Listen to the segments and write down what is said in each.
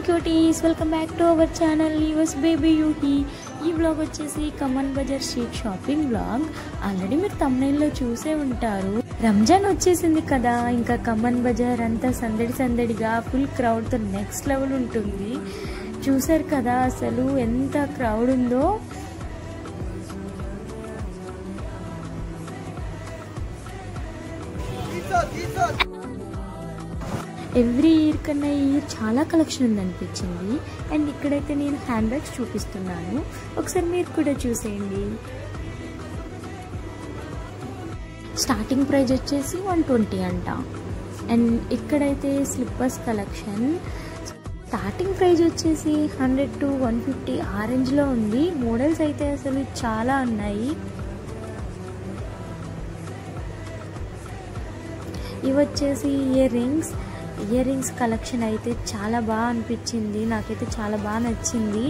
cuties, welcome back to our channel Leo's Baby Yuhi. ఈ vlog వచ్చేసి common బజార్ street shopping vlog. Already మీరు thumbnail లో చూసే ఉంటారు. రంజాన్ వచ్చేసింది కదా, ఇంకా కమన్ బజార్ అంతా సందడి సందడిగా ఫుల్ క్రౌడ్ తో నెక్స్ట్ లెవెల్ ఉంటుంది. చూసారు కదా అసలు ఎంత క్రౌడ్ ఉందో. ఎవ్రీ ఇయర్ కన్నా ఈ ఇయర్ చాలా కలెక్షన్ ఉందనిపించింది. అండ్ ఇక్కడైతే నేను హ్యాండ్ బ్యాగ్స్ చూపిస్తున్నాను, ఒకసారి మీరు కూడా చూసేయండి. స్టార్టింగ్ ప్రైస్ వచ్చేసి 120 అంట. అండ్ ఇక్కడైతే స్లిప్పర్స్ కలెక్షన్ స్టార్టింగ్ ప్రైస్ వచ్చేసి 100 to 150 ఆ రేంజ్లో ఉంది. మోడల్స్ అయితే అసలు చాలా ఉన్నాయి. ఇవి వచ్చేసి ఇయర్ రింగ్స్ కలెక్షన్ అయితే చాలా బాగా అనిపించింది, నాకైతే చాలా బాగా నచ్చింది.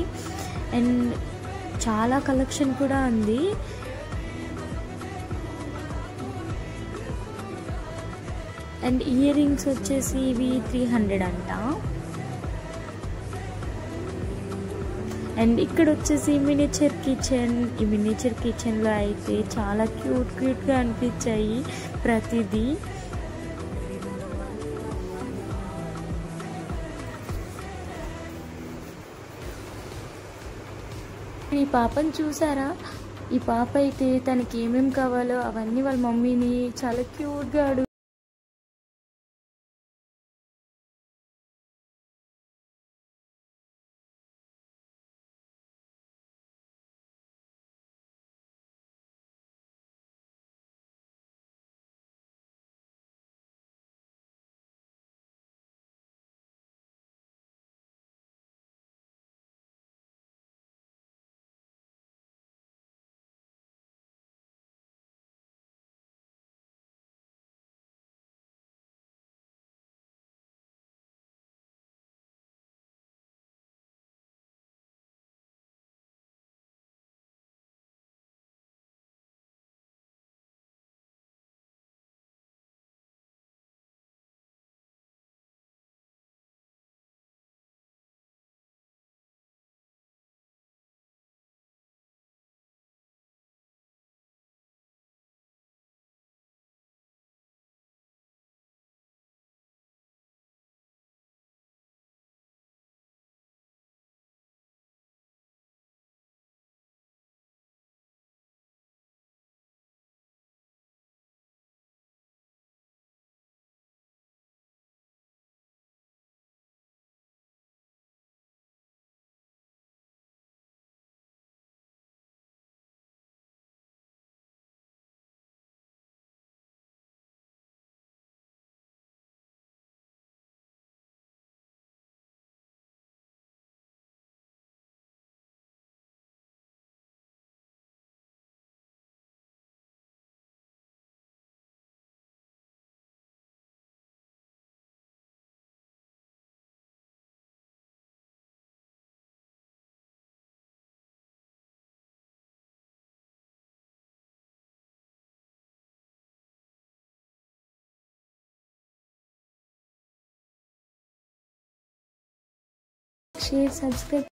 అండ్ చాలా కలెక్షన్ కూడా ఉంది. అండ్ ఇయర్ రింగ్స్ వచ్చేసి ఇవి 300 అంట. అండ్ ఇక్కడ వచ్చేసి మినియేచర్ కిచెన్. ఈ మినియేచర్ కిచెన్లో అయితే చాలా క్యూట్గా అనిపించాయి ప్రతిదీ. ఈ పాపని చూసారా, ఈ పాప అయితే తనకి ఏమేమి కావాలో అవన్నీ వాళ్ళ మమ్మీని చాలా క్యూట్గా అడుగు. Share, subscribe.